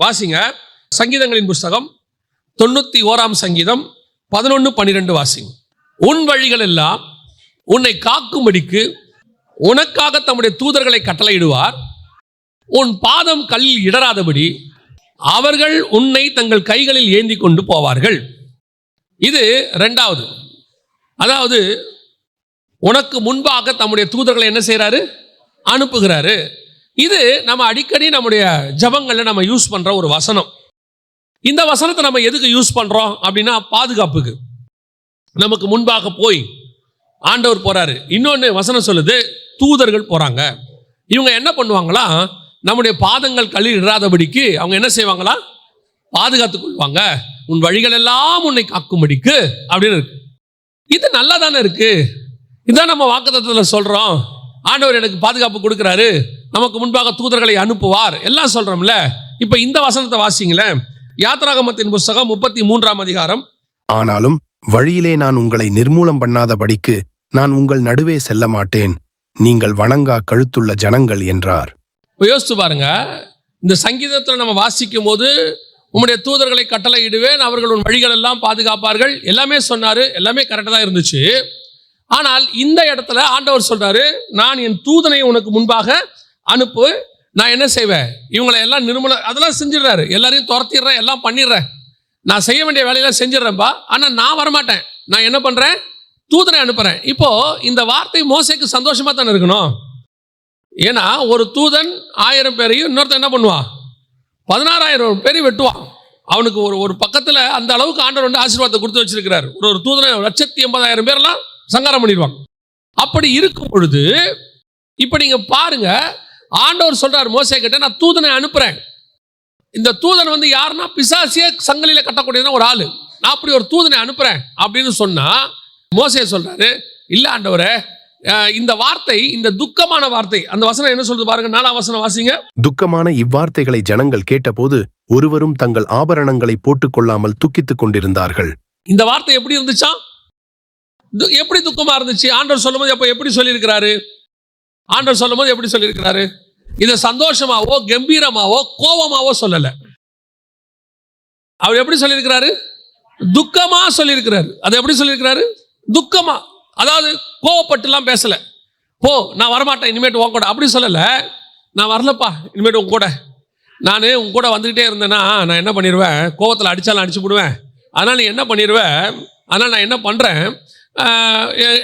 வாசிங்க. சங்கீதங்களின் புஸ்தகம் 91 சங்கீதம் 11-12 வாசிங்க. உன் வழிகள் எல்லாம் உன்னை காக்கும்படிக்கு உனக்காக தம்முடைய தூதர்களை கட்டளையிடுவார். உன் பாதம் கல்லில் இடராதபடி அவர்கள் உன்னை தங்கள் கைகளில் ஏந்தி கொண்டு போவார்கள். இது இரண்டாவது. அதாவது உனக்கு முன்பாக தம்முடைய தூதர்களை என்ன செய்யறாரு? அனுப்புகிறாரு. இது நம்ம அடிக்கடி நம்முடைய ஜபங்கள்ல நம்ம யூஸ் பண்ற ஒரு வசனம். இந்த வசனத்தை நம்ம எதுக்கு யூஸ் பண்றோம் அப்படின்னா, பாதுகாப்புக்கு. நமக்கு முன்பாக போய் ஆண்டவர் போறாரு. இன்னொன்னு வசனம் சொல்லுது, தூதர்கள் போறாங்க. இவங்க என்ன பண்ணுவாங்களா? நம்முடைய பாதங்கள் கல்லில் இடாதபடிக்கு அவங்க என்ன செய்வாங்களா? பாதுகாத்துக் கொள்வாங்க. உன் வழிகள் எல்லாம் உன்னை காக்கும்படிக்கு அப்படின்னு இருக்கு. இது நல்லா தானே இருக்கு. இதான் நம்ம வாக்குத்தத்தத்தில் சொல்றோம். ஆண்டவர் எனக்கு பாதுகாப்பு கொடுக்கிறாரு, நமக்கு முன்பாக தூதர்களை அனுப்புவார், எல்லாம் சொல்றோம்ல. இப்ப இந்த வசனத்தை வாசிங்களேன். யாத்ராகமத்தின் புஸ்தகம் 33 அதிகாரம். ஆனாலும் வழியிலே நான் உங்களை நிர்மூலம் பண்ணாதபடிக்கு நான் உங்கள் நடுவே செல்ல மாட்டேன், நீங்கள் வணங்கா கழுத்துள்ள ஜனங்கள் என்றார். யோசித்து பாருங்க. இந்த சங்கீதத்தில் நம்ம வாசிக்கும் போது உம்முடைய தூதர்களை கட்டளையிடுவேன், அவர்கள் உன் வழிகள் எல்லாம் பாதுகாப்பார்கள், எல்லாமே சொன்னாரு. எல்லாமே கரெக்டாக தான் இருந்துச்சு. ஆனால் இந்த இடத்துல ஆண்டவர் சொல்றாரு, நான் என் தூதனை உனக்கு முன்பாக அனுப்பு. நான் என்ன செய்வேன்? இவங்களை எல்லாம் நிர்மூல அதெல்லாம் செஞ்சிடறாரு. எல்லாரையும் துரத்திடுறேன், எல்லாம் பண்ணிடுறேன், நான் செய்ய வேண்டிய வேலையெல்லாம் செஞ்சிடறேன்பா. ஆனால் நான் வரமாட்டேன். நான் என்ன பண்றேன்? தூதனை அனுப்புறேன். இப்போ இந்த வார்த்தை மோசேக்கு சந்தோஷமா தானே இருக்கணும். ஏன்னா ஒரு தூதன் 1000 பேரையும் இன்னொருத்தன் என்ன பண்ணுவான்? 16,000 பேரையும் வெட்டுவான். அவனுக்கு ஒரு பக்கத்தில் அந்த அளவுக்கு ஆண்டவர் வந்து ஆசீர்வாதத்தை கொடுத்து வச்சிருக்கிறார். ஒரு தூதனை 180,000 பேரெல்லாம் சங்காரம் பண்ணிடுவாங்க. அப்படி இருக்கும் பொழுது இப்ப நீங்க பாருங்க, ஆண்டவர் சொல்றார் மோசே கிட்ட, நான் தூதனை அனுப்புறேன். இந்த தூதன் வந்து யாருன்னா, பிசாசிய சங்கிலியில கட்டக்கூடிய ஒரு ஆளு. நான் அப்படி ஒரு தூதனை அனுப்புறேன் அப்படின்னு சொன்னா, மோசே சொல்றாரு, இல்ல ஆண்டவரே, இந்த வார்த்தை, இந்த துக்கமான வார்த்தை, அந்த வசனம் என்ன சொல்றது பாருங்க. 4ஆம் வசனம் வாசிங்க. துக்கமான இவ்வார்த்தைகளை ஜனங்கள் கேட்டபோது ஒருவரும் தங்கள் ஆபரணங்களை போட்டுக் கொள்ளாமல் துக்கித்துக் கொண்டிருந்தார்கள். இந்த வார்த்தை எப்படி இருந்துச்சா? எப்படி துக்கமா இருந்துச்சு? ஆண்டவர் சொல்லும்போது அப்ப எப்படி சொல்லியிருக்கிறாரு? ஆண்டவர் சொல்லும்போது எப்படி சொல்லியிருக்கிறாரு? இதை சந்தோஷமாவோ கம்பீரமாவோ கோபமாவோ சொல்லல. அவர் எப்படி சொல்லியிருக்கிறாரு? துக்கமா சொல்லியிருக்கிறாரு. அது எப்படி சொல்லியிருக்கிறாரு? துக்கமா. அதாவது கோவப்பட்டுலாம் பேசல. போ, நான் வரமாட்டேன் இனிமேட்டு உன் கூட அப்படி சொல்லல. நான் வரலப்பா இனிமேட்டு உன் கூட, நான் உன் கூட வந்துகிட்டே இருந்தேன்னா நான் என்ன பண்ணிடுவேன்? கோவத்தில் அடிச்சாலும் அடிச்சு விடுவேன். அதனால் நீ என்ன பண்ணிடுவேன்? அதனால் நான் என்ன பண்ணுறேன்,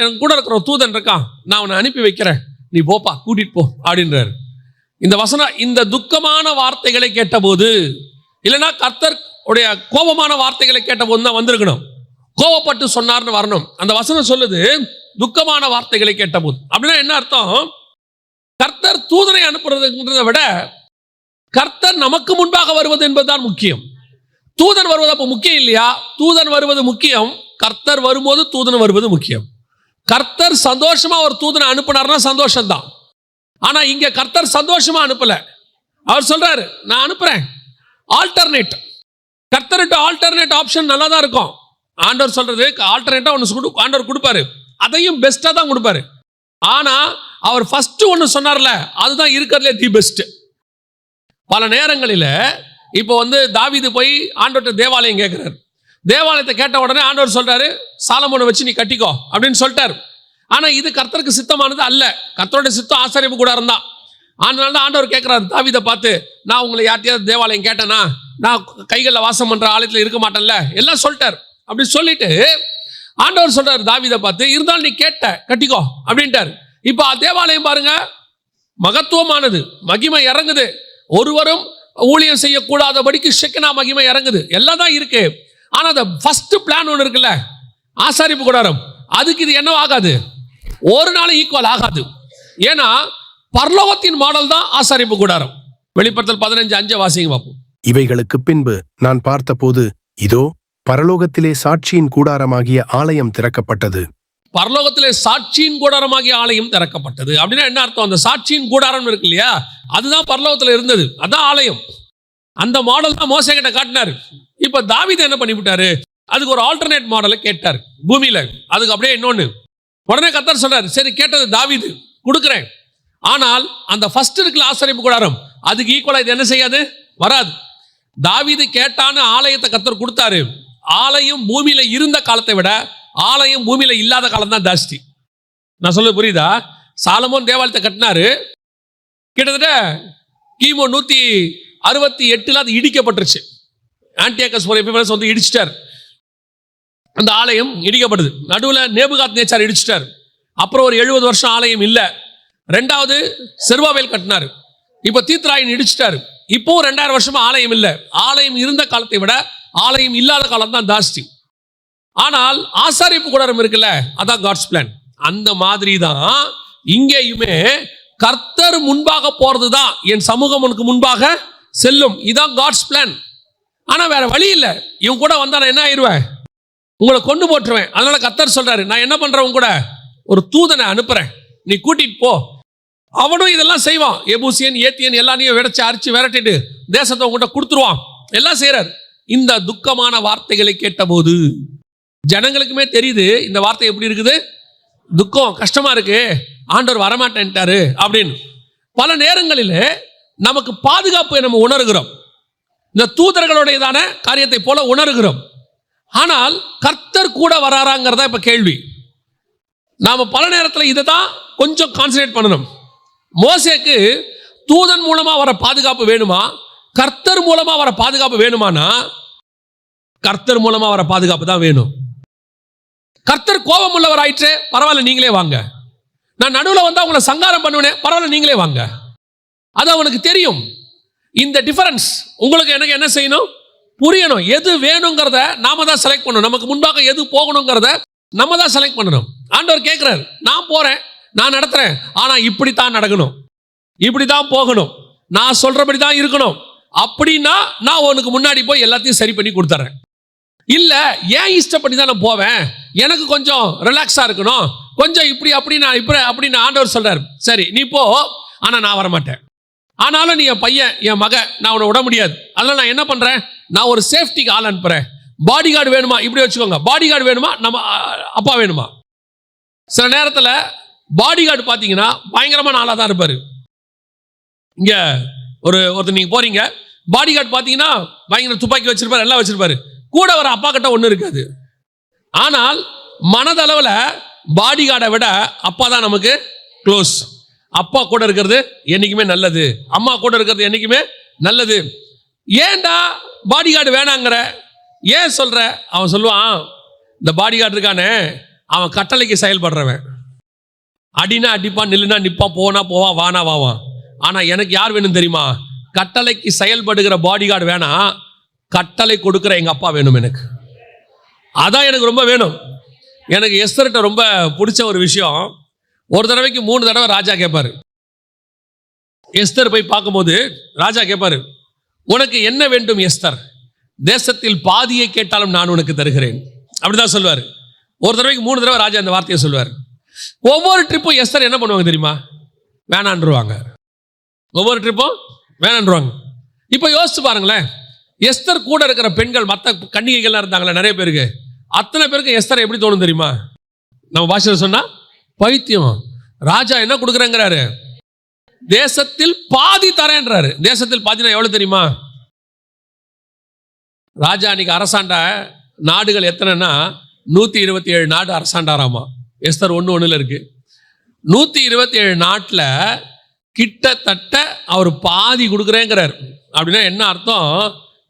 என் கூட இருக்கிற தூதன் இருக்கான், நான் அவனை அனுப்பி வைக்கிறேன், நீ போப்பா, கூட்டிட்டு போ அப்படின்றாரு. இந்த வசனம் இந்த துக்கமான வார்த்தைகளை கேட்டபோது, இல்லைன்னா கர்த்தர் உடைய கோபமான வார்த்தைகளை கேட்டபோது தான் வந்திருக்கணும். கோபப்பட்டு சொன்னார்னு வரணும். அந்த வசனம் சொல்லுது துக்கமான வார்த்தைகளை கேட்டபோது. அப்படின்னா என்ன அர்த்தம்? கர்த்தர் தூதனை அனுப்புறதுன்றதை விட கர்த்தர் நமக்கு முன்பாக வருவது என்பதுதான் முக்கியம். தூதன் வருவது அப்போ முக்கியம் இல்லையா? தூதன் வருவது முக்கியம். கர்த்தர் வரும்போது தூதன் வருவது முக்கியம். கர்த்தர் சந்தோஷமா ஒரு தூதனை அனுப்பினார்னா சந்தோஷம்தான். ஆனா இங்க கர்த்தர் சந்தோஷமா அனுப்பல. அவர் சொல்றாரு, நான் அனுப்புறேன். ஆல்டர்னேட். கர்த்தர்கிட்ட ஆல்டர்னேட் ஆப்ஷன் நல்லா தான் இருக்கும். ஆண்டவர் சொல்றது ஆல்டர்னேட்டா ஒன்று ஆண்டவர் கொடுப்பாரு, அதையும் பெஸ்டா தான் கொடுப்பாரு. ஆனா அவர் ஃபர்ஸ்ட் ஒன்று சொன்னார்ல, அதுதான் இருக்கிறதுலே தி பெஸ்ட். பல நேரங்களில் இப்போ வந்து தாவீது போய் ஆண்டவர்கிட்ட தேவாலயம் கேட்கிறாரு. தேவாலயத்தை கேட்ட உடனே ஆண்டவர் சொல்றாரு, சாலமோனை வச்சு நீ கட்டிக்கோ அப்படின்னு சொல்லிட்டாரு. ஆனா இது கர்த்தருக்கு சித்தமானது அல்ல. கர்த்தருடைய சித்தம் ஆசாரிப்பு கூடாரம் தான். அதனால தான் ஆண்டவர் கேட்கிறாரு தாவீதை பார்த்து, நான் உங்களை யார்ட்டையாவது தேவாலயம் கேட்டேனா? நான் கைகளில் வாசம் பண்ற ஆலயத்தில் இருக்க மாட்டேன்ல, எல்லாம் சொல்லிட்டார். அப்படி சொல்லிட்டு ஆண்டவர் சொல்றாரு தாவீதை பார்த்து, இருந்தாலும் நீ கேட்ட, கட்டிக்கோ அப்படின்ட்டார். இப்போ தேவாலயம் பாருங்க, மகத்துவமானது, மகிமை இறங்குது. ஒருவரும் ஊழியம் செய்யக்கூடாதபடிக்கு ஷெக்கினா மகிமை இறங்குது, எல்லாம் தான் இருக்கு. ஆனா அந்த ஃபர்ஸ்ட் பிளான் ஒன்று இருக்குல்ல, ஆசாரிப்பு கூடாரம், அதுக்கு இது என்ன ஆகாது? ஒரு நாள் ஈக்குவல் ஆகாது. ஏன்னா பரலோகத்தின் மாடல் தான் ஆசாரிப்பு கூடாரம். வெளிப்படுத்தல் 15:5 வாசிங்க பார்ப்போம். இவைகளுக்கு பின்பு நான் பார்த்தபோது, இதோ பரலோகத்திலே சாட்சியின் கூடாரமாகிய ஆலயம் திறக்கப்பட்டது. பரலோகத்திலே சாட்சியின் கூடாரமாகிய ஆலயம் திறக்கப்பட்டது அப்படின்னா என்ன அர்த்தம்? அந்த சாட்சியின் கூடாரம் இருக்கு இல்லையா, அதுதான் பரலோகத்தில் இருந்தது, அதான் ஆலயம். அந்த மாடல் தான் மோசே கிட்ட காட்டினாரு. இப்ப தாவீது என்ன பண்ணிவிட்டாரு? அதுக்கு ஒரு ஆல்டர்னேட் மாடலை கேட்டார் பூமியில. அதுக்கு அப்படியே இன்னொன்னு. உடனே கர்த்தர் சொல்றாரு, சரி கேட்டது தாவீது, கொடுக்குறேன். ஆனால் அந்த ஃபர்ஸ்ட் இருக்குல்ல ஆசாரிப்பு கூடாரம், அதுக்கு ஈக்குவலா இது என்ன செய்யாது? வராது. தாவீது கேட்டான்னு ஆலயத்தை கர்த்தர் கொடுத்தாரு. ஆலயம் பூமியில இருந்த காலத்தை விட ஆலயம் பூமியில இல்லாத காலம் தான் ஜாஸ்தி. நான் சொல்ல புரியுதா? சாலமோன் தேவாலயத்தை கட்டினாரு, கிட்டத்தட்ட கிமு 168 அது இடிக்கப்பட்டுருச்சு. ஆன்டியோகஸ் எபிபனஸ் வந்து இடிச்சிட்டார். அந்த ஆலயம் இடிக்கப்படுது. நடுவில் நேபுகாத் நேச்சார் இடிச்சிட்டார். அப்புறம் ஒரு 70 வருஷம் ஆலயம் இல்லை. ரெண்டாவது செருபாபேல் கட்டினார். இப்போ தீத்ராயின் இடிச்சிட்டாரு. இப்போ 2000 வருஷமா ஆலயம் இல்லை. ஆலயம் இருந்த காலத்தை விட ஆலயம் இல்லாத காலம் தான் ஜாஸ்தி. ஆனால் ஆசாரிப்பு கூடாரம் இருக்குல்ல, அதான் காட்ஸ் பிளான். அந்த மாதிரி தான் இங்கேயுமே கர்த்தர் முன்பாக போறது தான் என் சமூகம் உனக்கு முன்பாக செல்லும். இதான் காட்ஸ் பிளான். ஆனா வேற வழி இல்லை. இவங்க கூட வந்தா நான் என்ன ஆயிடுவேன்? உங்களை கொண்டு போட்டுருவேன். அதனால கர்த்தர் சொல்றாரு, நான் என்ன பண்றேன்? உங்க கூட ஒரு தூதனை அனுப்புறேன், நீ கூட்டிட்டு போ. அவனும் இதெல்லாம் செய்வான். எபூசியன் ஏத்தியன் எல்லாரையும் விடைச்சு அரிச்சு விரட்டிட்டு தேசத்தை உங்ககிட்ட கொடுத்துருவான். எல்லாம் செய்யறாரு. இந்த துக்கமான வார்த்தைகளை கேட்டபோது ஜனங்களுக்குமே தெரியுது இந்த வார்த்தை எப்படி இருக்குது, துக்கம் கஷ்டமா இருக்கு, ஆண்டவர் வரமாட்டேன்ட்டாரு அப்படின்னு. பல நேரங்களில் நமக்கு பாதுகாப்பை நம்ம உணர்கிறோம், இந்த தூதர்களுடையதான காரியத்தை போல உணர்கிறோம். ஆனால் கர்த்தர் கூட வராராங்கிறதா இப்ப கேள்வி. நாம பல நேரத்தில் இதை தான் கொஞ்சம் கான்சன்ட்ரேட் பண்ணணும். மோசேக்கு தூதன் மூலமா வர பாதுகாப்பு வேணுமா, கர்த்தர் மூலமா வர பாதுகாப்பு வேணுமானா கர்த்தர் மூலமா வர பாதுகாப்பு தான் வேணும். கர்த்தர் கோபம் உள்ளவர் ஆயிற்று, பரவாயில்ல நீங்களே வாங்க. நான் நடுவில் வந்தா உங்களை சங்காரம் பண்ணுவேன், பரவாயில்ல நீங்களே வாங்க. அது அவனுக்கு தெரியும். இந்த டிஃபரன்ஸ் உங்களுக்கு எனக்கு என்ன செய்யணும்? புரியணும். எது வேணுங்கிறத நாம தான் செலக்ட் பண்ணணும். நமக்கு முன்பாக எது போகணுங்கிறத நம்ம தான் செலக்ட் பண்ணணும். ஆண்டவர் கேட்கிறார், நான் போறேன், நான் நடத்துறேன், ஆனா இப்படித்தான் நடக்கணும், இப்படித்தான் போகணும், நான் சொல்றபடி தான் இருக்கணும். அப்படின்னா நான் உனக்கு முன்னாடி போய் எல்லாத்தையும் சரி பண்ணி கொடுத்துறேன். இல்ல ஏன் இஷ்டப்படி தான் நான் போவேன், எனக்கு கொஞ்சம் ரிலாக்ஸா இருக்கணும், கொஞ்சம் இப்படி அப்படின்னு ஆண்டவர் சொல்றாரு. சரி நீ போ, ஆனா நான் வரமாட்டேன். ஆனாலும் நீ என் பையன், என் மக, நான் உன்னை விட முடியாது. அதனால நான் என்ன பண்றேன், நான் ஒரு சேஃப்டிக்கு ஆள் அனுப்புறேன். பாடி கார்டு வேணுமா, இப்படி வச்சுக்கோங்க. பாடி கார்டு வேணுமா, நம்ம அப்பா வேணுமா? சில நேரத்தில் பாடி கார்டு பார்த்தீங்கன்னா பயங்கரமான ஆளாக தான் இருப்பாரு. இங்க ஒருத்தர் நீங்க போறீங்க, பாடி கார்டு பார்த்தீங்கன்னா பயங்கர துப்பாக்கி வச்சிருப்பாரு, எல்லாம் வச்சிருப்பாரு. கூட வர அப்பா கிட்ட ஒன்றும் இருக்காது. ஆனால் மனதளவில் பாடி கார்டை விட அப்பா தான் நமக்கு க்ளோஸ். அப்பா கூட இருக்கிறது என்னைக்குமே நல்லது, அம்மா கூட இருக்கிறது என்னைக்குமே நல்லது. ஏன்டா பாடி கார்டு வேணாங்கிற, ஏன் சொல்ற? அவன் சொல்லுவான், இந்த பாடி கார்டு இருக்கானே அவன் கட்டளைக்கு செயல்படுறவன். அடினா அடிப்பான், நில்லுனா நிற்பான், போனா போவான், வானா வாவான். ஆனா எனக்கு யார் வேணும் தெரியுமா? கட்டளைக்கு செயல்படுகிற பாடி கார்டு வேணாம், கட்டளை கொடுக்கிற எங்க அப்பா வேணும் எனக்கு. அதான் எனக்கு ரொம்ப வேணும். எனக்கு எஸ்தர்கிட்ட ரொம்ப பிடிச்ச ஒரு விஷயம், ஒரு தடவைக்கு 3 தடவை ராஜா கேட்பாரு. எஸ்தர் போய் பார்க்கும்போது ராஜா கேட்பாரு, உனக்கு என்ன வேண்டும் எஸ்தர்? தேசத்தில் பாதியை கேட்டாலும் நான் உனக்கு தருகிறேன். அப்படிதான் சொல்லுவார். ஒரு தடவைக்கு 3 தடவை ராஜா அந்த வார்த்தையை சொல்லுவார். ஒவ்வொரு ட்ரிப்பும் எஸ்தர் என்ன பண்ணுவாங்க தெரியுமா? வேணான்றுவாங்க. ஒவ்வொரு ட்ரிப்பும் வேணான்றுவாங்க. இப்போ யோசிச்சு பாருங்களேன், எஸ்தர் கூட இருக்கிற பெண்கள், மற்ற கன்னிகைகள்லாம் இருந்தாங்களே நிறைய பேருக்கு, அத்தனை பேருக்கு எஸ்தர் எப்படி தோணும் தெரியுமா? நம்ம பாஷையில் சொன்னா பைத்தியம். ராஜா என்ன கொடுக்குறேங்கிறாரு? தேசத்தில் பாதி தரேன்றாரு. தேசத்தில் பாதினா எவ்வளவு தெரியுமா? ராஜா அன்னைக்கு அரசாண்ட நாடுகள் எத்தனைன்னா 127 நாடு அரசாண்டாராமா. எஸ்தர் 1:1 இருக்கு. 127 நாட்டில் கிட்டத்தட்ட அவர் பாதி கொடுக்குறேங்கிறார். அப்படின்னா என்ன அர்த்தம்?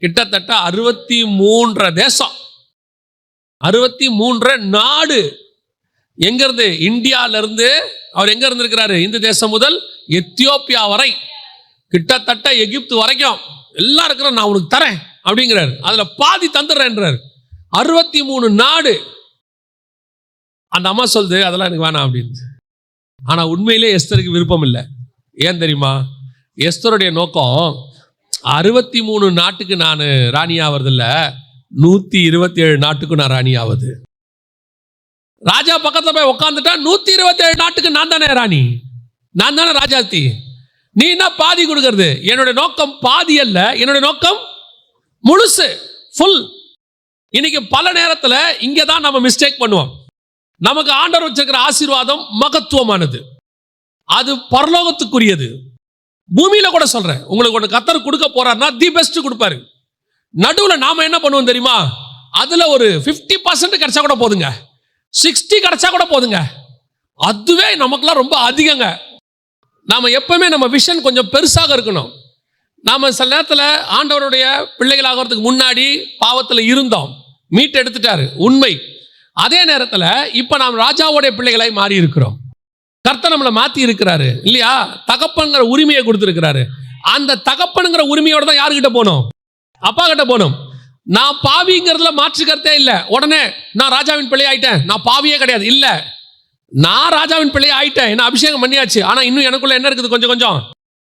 கிட்டத்தட்ட 63 தேசம், 63 நாடு. எங்க இருந்து? இந்தியால இருந்து. அவர் எங்க இருந்திருக்கிறாரு? இந்த தேசம் முதல் எத்தியோப்பியா வரை, கிட்டத்தட்ட எகிப்து வரைக்கும் எல்லாம் இருக்கிற நான் உனக்கு தரேன் அப்படிங்கிறார். அதுல பாதி தந்துடுறேன்றார். 63 நாடு. அந்த அம்மா சொல்லுது, அதெல்லாம் எனக்கு வேணாம் அப்படின்னு. ஆனா உண்மையிலே எஸ்தருக்கு விருப்பம் இல்லை. ஏன் தெரியுமா? எஸ்தருடைய நோக்கம் 63 நாட்டுக்கு நான் ராணி ஆவது இல்ல, 127 நாட்டுக்கு நான் ராணி ஆவது. ராஜா பக்கத்துல போய் உட்காந்துட்டா 127 நாட்டுக்கு நான் தானே ராணி, நான் தானே ராஜாத்தி. நீ என்ன பாதி கொடுக்கறது? என்னுடைய நோக்கம் பாதி அல்ல, என்னுடைய நோக்கம் முழுசு, ஃபுல். இன்னைக்கு பல நேரத்தில் இங்கே தான் நம்ம மிஸ்டேக் பண்ணுவோம். நமக்கு ஆண்டவர் வச்சிருக்கிற ஆசீர்வாதம் மகத்துவமானது, அது பரலோகத்துக்குரியது. பூமியில கூட சொல்றேன், உங்களுக்கு ஒன்று கர்த்தர் கொடுக்க போறாருன்னா தி பெஸ்ட் கொடுப்பாரு. நடுவுல நாம என்ன பண்ணுவோம் தெரியுமா? அதுல ஒரு 50% கிடைச்சா கூட போதுங்க, 60 கிடைச்சா கூட போதுங்க, அதுவே நமக்குலாம் ரொம்ப அதிகங்க. நாம எப்பவுமே நம்ம விஷன் கொஞ்சம் பெருசாக இருக்கணும். நாம சில நேரத்தில் ஆண்டவருடைய பிள்ளைகள் ஆகிறதுக்கு முன்னாடி பாவத்தில் இருந்தோம், மீட் எடுத்துட்டாரு, உண்மை. அதே நேரத்தில் இப்ப நாம் ராஜாவுடைய பிள்ளைகளாய் மாறி இருக்கிறோம். கர்த்தர் நம்மளை மாத்தி இருக்கிறாரு இல்லையா? தகப்பன்கிற உரிமையை கொடுத்திருக்கிறாரு. அந்த தகப்பனுங்கிற உரிமையோட தான் யாருக்கிட்ட போகணும்? அப்பா கிட்ட போகணும். நான் பாவிங்கிறதுல மாற்று கருத்தே இல்லை. உடனே நான் ராஜாவின் பிள்ளை ஆயிட்டேன், நான் பாவியே கிடையாது. இல்ல, நான் ராஜாவின் பிள்ளை ஆயிட்டேன், என்ன அபிஷேகம் பண்ணியாச்சு. ஆனா இன்னும் எனக்குள்ள என்ன இருக்குது? கொஞ்சம் கொஞ்சம்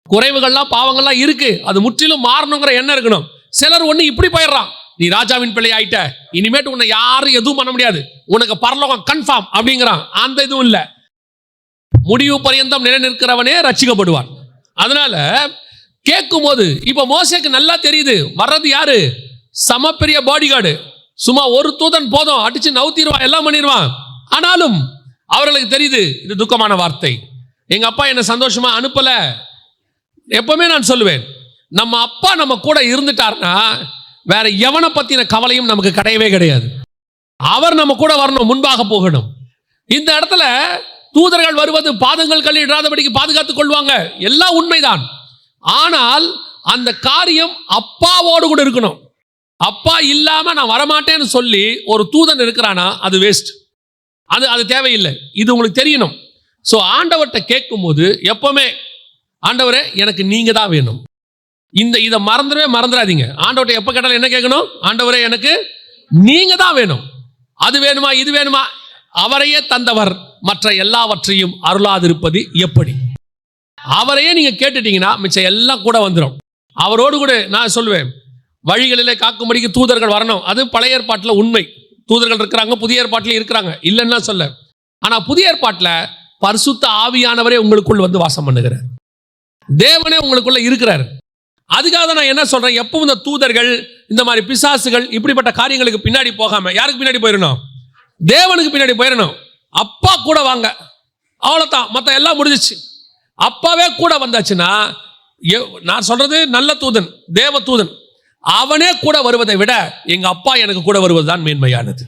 குறைவுகள்லாம் பாவங்கள்லாம் இருக்கு. அது முற்றிலும் மாறணுங்கிற எண்ணம் இருக்கணும். சிலர் ஒண்ணு இப்படி போயிடுறான், நீ ராஜாவின் பிள்ளை ஆயிட்ட, இனிமேட்டு உன்னை யாரும் எதுவும் பண்ண முடியாது, உனக்கு பரலோகம் கன்ஃபார்ம் அப்படிங்கிறான். அந்த இதுவும் இல்லை. முடிவு பரியந்தம் நிலை நிற்கிறவனே ரட்சிக்கப்படுவான். அதனால கேட்கும் போது இப்ப மோசேக்கு நல்லா தெரியுது, வர்றது யாரு? சம பெரிய பாடி கார்டு. சும்மா ஒரு தூதன் போதும், அடிச்சு நவுத்திடுவான், எல்லாம் பண்ணிடுவான். ஆனாலும் அவர்களுக்கு தெரியுது இது துக்கமான வார்த்தை. எங்க அப்பா என்ன சந்தோஷமா அனுப்பல. எப்பவுமே நான் சொல்லுவேன், நம்ம அப்பா நம்ம கூட இருந்துட்டார்னா வேற எவனை பத்தின கவலையும் நமக்கு கிடையவே கிடையாது. அவர் நம்ம கூட வரணும், முன்பாக போகணும். இந்த இடத்துல தூதர்கள் வருவது பாதங்கள் கல்லிடாதபடிக்கு பாதுகாத்துக் கொள்வாங்க, எல்லாம் உண்மைதான். ஆனால் அந்த காரியம் அப்பாவோடு கூட இருக்கணும். அப்பா இல்லாம நான் வரமாட்டேன்னு சொல்லி ஒரு தூதன் இருக்கிறானா அது வேஸ்ட், அது தேவையில்லை. இது உங்களுக்கு தெரியணும். ஸோ ஆண்டவர்கிட்ட கேட்கும் போது எப்பவுமே, ஆண்டவரே எனக்கு நீங்க தான் வேணும், இதை மறந்துடாதீங்க. ஆண்டவர்கிட்ட எப்ப கேட்டாலும் என்ன கேட்கணும்? ஆண்டவரே எனக்கு நீங்க தான் வேணும். அது வேணுமா இது வேணுமா? அவரையே தந்தவர் மற்ற எல்லாவற்றையும் அருளாதிருப்பது எப்படி? அவரையே நீங்க கேட்டுட்டீங்கன்னா மிச்சம் எல்லாம் கூட வந்துடும். அவரோடு கூட நான் சொல்லுவேன், வழிகளிலே காக்கும்படிக்கு தூதர்கள் வரணும். அது பழைய ஏற்பாட்டில் உண்மை, தூதர்கள் இருக்கிறாங்க, புதிய ஏற்பாட்டில் இருக்கிறாங்க, இல்லைன்னா சொல்ல. ஆனா புதிய ஏற்பாட்டில் பரிசுத்த ஆவியானவரே உங்களுக்குள் வந்து வாசம் பண்ணுகிறார், தேவனே உங்களுக்குள்ள இருக்கிறார். அதுக்காக தான் நான் என்ன சொல்றேன், எப்பவும் இந்த தூதர்கள், இந்த மாதிரி பிசாசுகள், இப்படிப்பட்ட காரியங்களுக்கு பின்னாடி போகாம யாருக்கு பின்னாடி போயிடணும்? தேவனுக்கு பின்னாடி போயிடணும். அப்பா கூட வாங்க, அவ்வளவுதான், மற்ற எல்லாம் முடிஞ்சிச்சு. அப்பாவே கூட வந்தாச்சுன்னா, நான் சொல்றது நல்ல தூதன், தேவ தூதன், அவனே கூட வருவதை விட எங்க அப்பா எனக்கு கூட வருவதுதான் மேன்மையானது.